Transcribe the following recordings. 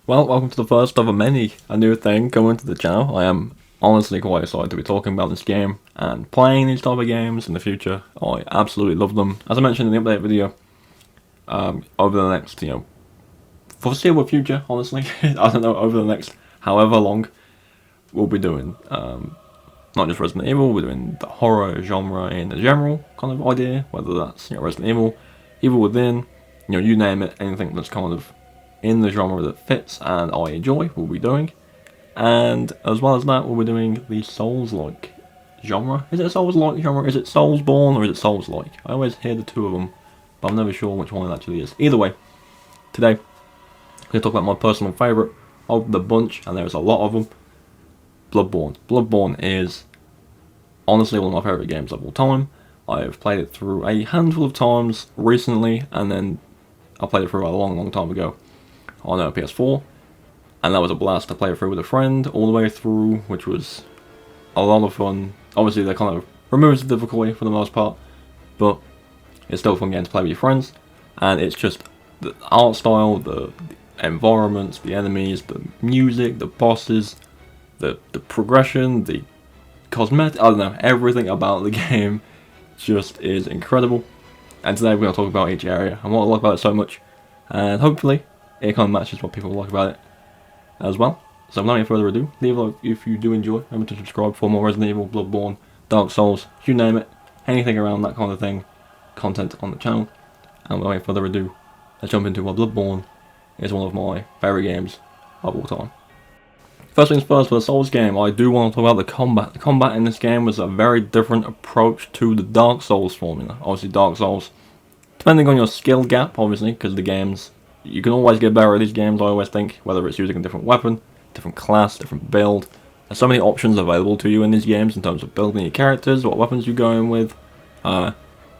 Well, welcome to the first of a new thing coming to the channel. I am honestly quite excited to be talking about this game and playing these type of games in the future. I absolutely love them. As I mentioned in the update video, over the next, foreseeable future, honestly, I don't know, over the next however long, we'll be doing, not just Resident Evil, we're doing the horror genre in a general kind of idea, whether that's, Resident Evil, Evil Within, you name it, anything that's kind of in the genre that fits and I enjoy, we'll be doing. And as well as that, we'll be doing the Souls-like genre. Is it a Souls-like genre? Is it Soulsborne or is it Souls-like? I always hear the two of them, but I'm never sure which one it actually is. Either way, today, I'm going to talk about my personal favourite of the bunch, and there's a lot of them, Bloodborne. Bloodborne is honestly one of my favourite games of all time. I've played it through a handful of times recently, and then I played it through a long time ago on a PS4, and that was a blast to play it through with a friend all the way through, which was a lot of fun. Obviously, that kind of removes the difficulty for the most part, but it's still a fun game to play with your friends, and it's just the art style, the environments, the enemies, the music, the bosses, the progression, the cosmetic, I don't know, everything about the game just is incredible. And today we're going to talk about each area and what I like about it so much, and hopefully it kind of matches what people like about it as well. So without any further ado, leave a like if you do enjoy. Remember to subscribe for more Resident Evil, Bloodborne, Dark Souls, you name it, anything around that kind of thing, content on the channel. And without any further ado, let's jump into why Bloodborne is one of my favourite games of all time. First things first, for the Souls game, I do want to talk about the combat. The combat in this game was a very different approach to the Dark Souls formula. Obviously, Dark Souls, depending on your skill gap, obviously, because the games, you can always get better at these games, I always think, whether it's using a different weapon, different class, different build. There's so many options available to you in these games in terms of building your characters, what weapons you go in with,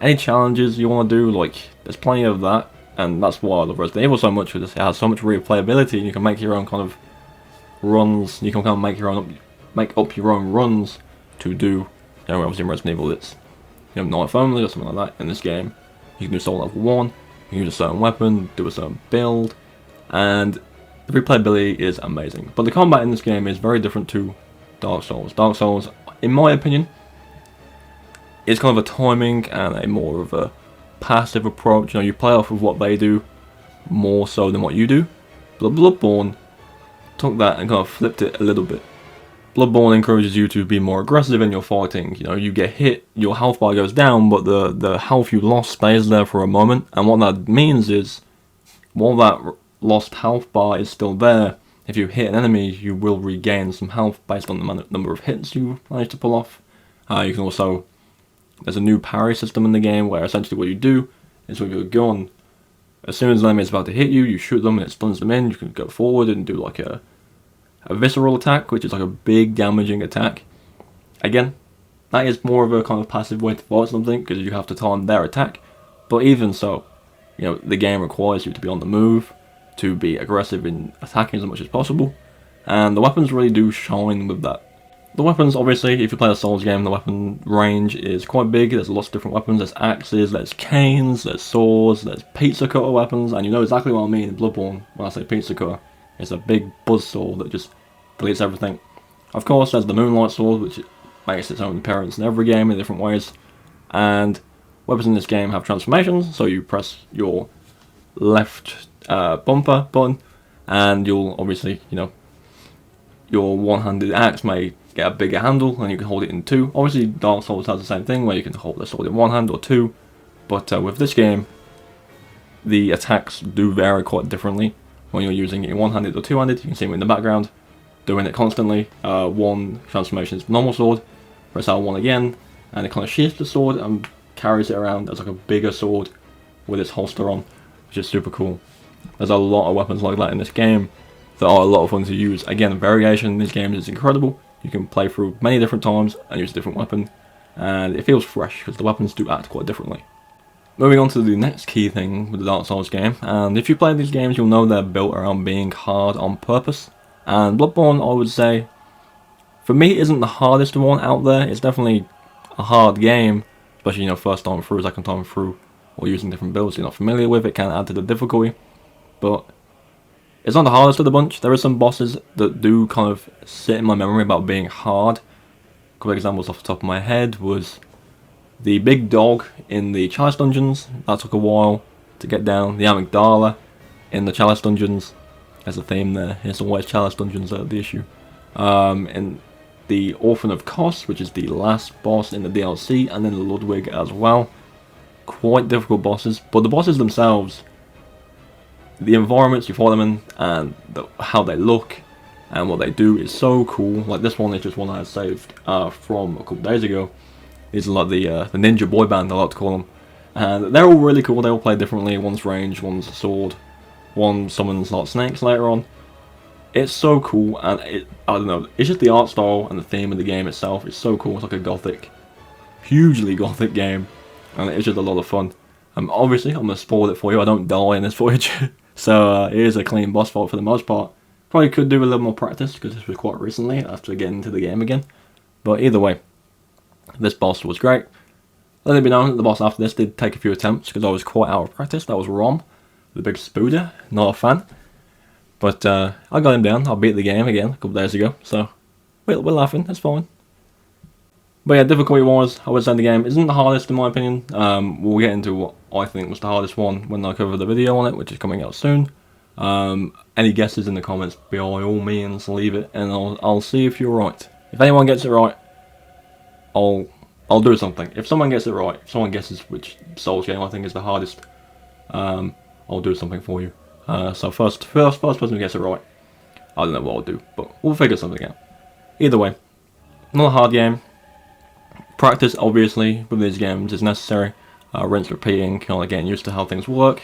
any challenges you want to do, like, there's plenty of that, and that's why I love Resident Evil so much, because it has so much replayability, and you can make your own kind of runs, you can kind of make up your own runs to do, obviously in Resident Evil it's, knife only or something like that. In this game, you can do soul level 1, you can use a certain weapon, do a certain build, and the replayability is amazing. But the combat in this game is very different to Dark Souls. Dark Souls, in my opinion, is kind of a timing and a more of a passive approach. You play off of what they do more so than what you do. Bloodborne took that and kind of flipped it a little bit. Bloodborne encourages you to be more aggressive in your fighting. You get hit, your health bar goes down, but the health you lost stays there for a moment. And what that means is, while that lost health bar is still there, if you hit an enemy, you will regain some health based on the number of hits you manage to pull off. You can also, there's a new parry system in the game where essentially what you do is with your gun, as soon as an enemy is about to hit you, you shoot them and it stuns them in. You can go forward and do like a visceral attack, which is like a big damaging attack. Again, that is more of a kind of passive way to fight something, because you have to time their attack. But even so, the game requires you to be on the move, to be aggressive in attacking as much as possible, and the weapons really do shine with that. The weapons, obviously, if you play a Souls game, the weapon range is quite big. There's lots of different weapons. There's axes, there's canes, there's swords, there's pizza cutter weapons, and you know exactly what I mean in Bloodborne when I say pizza cutter. It's a big buzzsaw that just deletes everything. Of course, there's the Moonlight Sword, which makes its own appearance in every game in different ways. And weapons in this game have transformations, so you press your left bumper button, and you'll obviously, your one-handed axe may get a bigger handle, and you can hold it in two. Obviously, Dark Souls has the same thing, where you can hold the sword in one hand or two. But with this game, the attacks do vary quite differently. When you're using it in one-handed or two-handed, you can see me in the background doing it constantly. One transformation is normal sword, press R1 again, and it kind of shifts the sword and carries it around as like a bigger sword with its holster on, which is super cool. There's a lot of weapons like that in this game that are a lot of fun to use. Again, variation in this game is incredible. You can play through many different times and use a different weapon, and it feels fresh because the weapons do act quite differently. Moving on to the next key thing with the Dark Souls game, and if you play these games, you'll know they're built around being hard on purpose. And Bloodborne, I would say, for me, isn't the hardest one out there. It's definitely a hard game, especially first time through, second time through, or using different builds you're not familiar with. It can add to the difficulty, but It's not the hardest of the bunch. There are some bosses that do kind of sit in my memory about being hard. A couple of examples off the top of my head was the big dog in the Chalice dungeons. That took a while to get down. The amygdala in the Chalice dungeons. There's a theme there. It's always Chalice dungeons that are the issue. And the Orphan of Kos, which is the last boss in the DLC, and then Ludwig as well. Quite difficult bosses, but the bosses themselves, the environments you fight them in, and how they look, and what they do is so cool. Like this one is just one I had saved from a couple days ago. These are like the ninja boy band, I like to call them. And they're all really cool, they all play differently. One's range, one's a sword, one summons like snakes later on. It's so cool, and I don't know, it's just the art style and the theme of the game itself is so cool. It's like a gothic, hugely gothic game, and it's just a lot of fun. Obviously, I'm going to spoil it for you, I don't die in this footage, so it is a clean boss fight for the most part. Probably could do a little more practice, because this was quite recently, after getting into the game again. But either way, this boss was great. Let it be known that the boss after this did take a few attempts, because I was quite out of practice. That was Rom, the big spooder, not a fan. But I got him down. I beat the game again a couple days ago, so we're laughing, it's fine. But yeah, difficulty-wise, I would say the game isn't the hardest in my opinion. We'll get into what I think was the hardest one when I cover the video on it, which is coming out soon. Any guesses in the comments, by all means, leave it, and I'll see if you're right. If anyone gets it right, I'll do something. If someone gets it right, if someone guesses which Souls game I think is the hardest, I'll do something for you. So first person who gets it right, I don't know what I'll do, but we'll figure something out. Either way, not a hard game. Practice, obviously, with these games is necessary. Rinse, repeating, kind of getting used to how things work.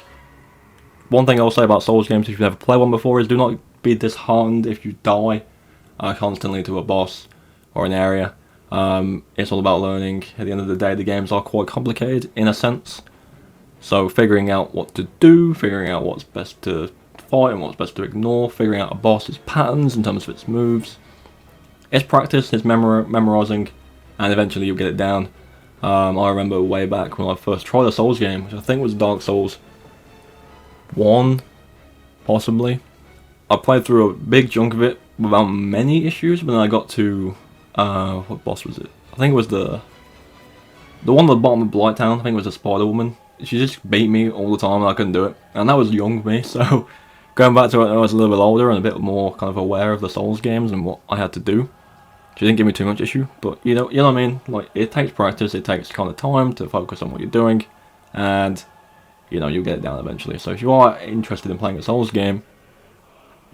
One thing I'll say about Souls games, if you've never played one before, is do not be disheartened if you die constantly to a boss or an area. It's all about learning. At the end of the day, the games are quite complicated in a sense. So figuring out what to do, figuring out what's best to fight and what's best to ignore, figuring out a boss's patterns in terms of its moves. It's practice, it's memorising, and eventually you'll get it down. I remember way back when I first tried a Souls game, which I think was Dark Souls 1, possibly. I played through a big chunk of it without many issues, but then I got to, what boss was it? I think it was the one at the bottom of Blighttown. I think it was the Spider Woman. She just beat me all the time and I couldn't do it. And that was young me, so going back to it, I was a little bit older and a bit more kind of aware of the Souls games and what I had to do. She didn't give me too much issue, but you know what I mean? Like, it takes practice, it takes kind of time to focus on what you're doing, and you know, you'll get it down eventually. So if you are interested in playing a Souls game,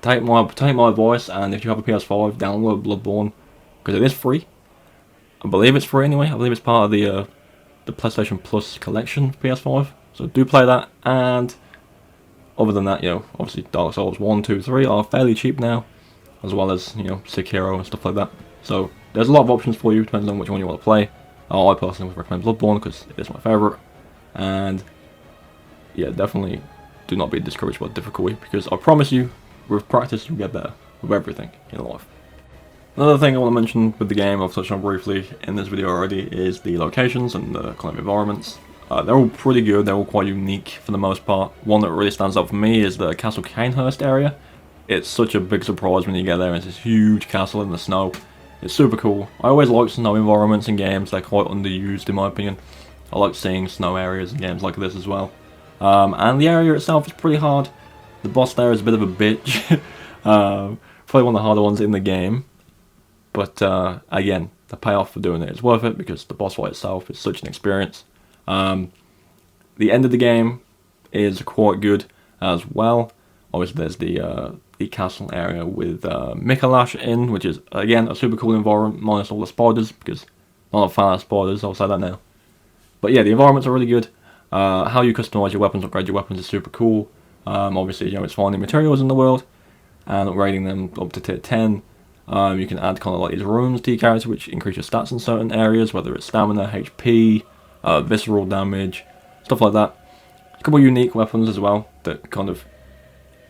take my advice, and if you have a PS5, download Bloodborne, because it is free. I believe it's free anyway. I believe it's part of the PlayStation Plus collection for PS5. So do play that, and other than that, you know, obviously Dark Souls 1, 2, 3 are fairly cheap now, as well as, you know, Sekiro and stuff like that. So there's a lot of options for you, depending on which one you want to play. I personally would recommend Bloodborne because it is my favourite, and yeah, definitely do not be discouraged by difficulty, because I promise you, with practice you'll get better with everything in life. Another thing I want to mention with the game, I've touched on briefly in this video already, is the locations and the kind of environments. They're all pretty good, they're all quite unique for the most part. One that really stands out for me is the Castle Canehurst area. It's such a big surprise when you get there. It's this huge castle in the snow. It's super cool. I always like snow environments in games, they're quite underused in my opinion. I like seeing snow areas in games like this as well. And the area itself is pretty hard. The boss there is a bit of a bitch. Probably one of the harder ones in the game. But again, the payoff for doing it is worth it, because the boss fight itself is such an experience. The end of the game is quite good as well. Obviously there's the castle area with Mikolash in, which is again a super cool environment, minus all the spiders, because I'm not a fan of spiders, I'll say that now. But yeah, the environments are really good. How you customise your weapons, upgrade your weapons is super cool. Obviously, you know, it's finding materials in the world and upgrading them up to tier 10. You can add kind of like these runes to your character, which increase your stats in certain areas, whether it's stamina, HP, visceral damage, stuff like that. A couple of unique weapons as well that kind of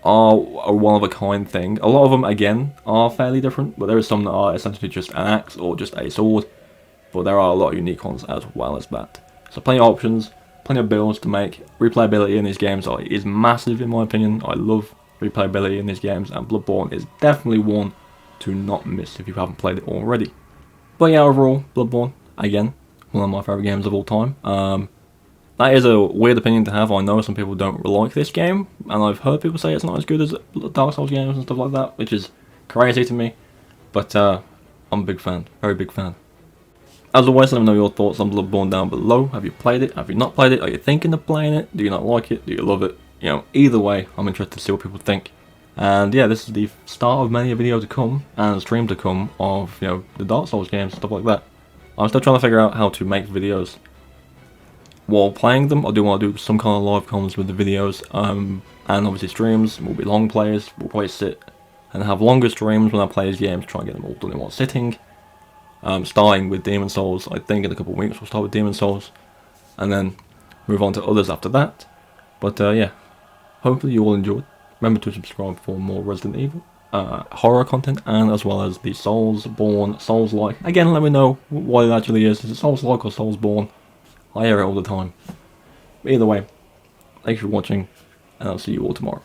are a one-of-a-kind thing. A lot of them, again, are fairly different, but there are some that are essentially just an axe or just a sword. But there are a lot of unique ones as well as that. So plenty of options, plenty of builds to make. Replayability in these games is massive in my opinion. I love replayability in these games, and Bloodborne is definitely one to not miss if you haven't played it already. But yeah, overall, Bloodborne, again, one of my favourite games of all time. That is a weird opinion to have. I know some people don't like this game, and I've heard people say it's not as good as Dark Souls games and stuff like that, which is crazy to me. But I'm a big fan, very big fan. As always, let me know your thoughts on Bloodborne down below. Have you played it? Have you not played it? Are you thinking of playing it? Do you not like it? Do you love it? You know, either way, I'm interested to see what people think. And yeah, this is the start of many a video to come, and stream to come, of, you know, the Dark Souls games and stuff like that. I'm still trying to figure out how to make videos while playing them. I do want to do some kind of live comms with the videos, and obviously streams will be long plays. We'll probably sit and have longer streams when I play these games, try and get them all done in one sitting. Starting with Demon Souls, I think in a couple of weeks we'll start with Demon Souls, and then move on to others after that. But yeah, hopefully you all enjoyed. Remember to subscribe for more Resident Evil horror content, and as well as the Soulsborne, Souls-like. Again, let me know what it actually is. Is it Souls-like or Soulsborne? I hear it all the time. But either way, thanks for watching, and I'll see you all tomorrow.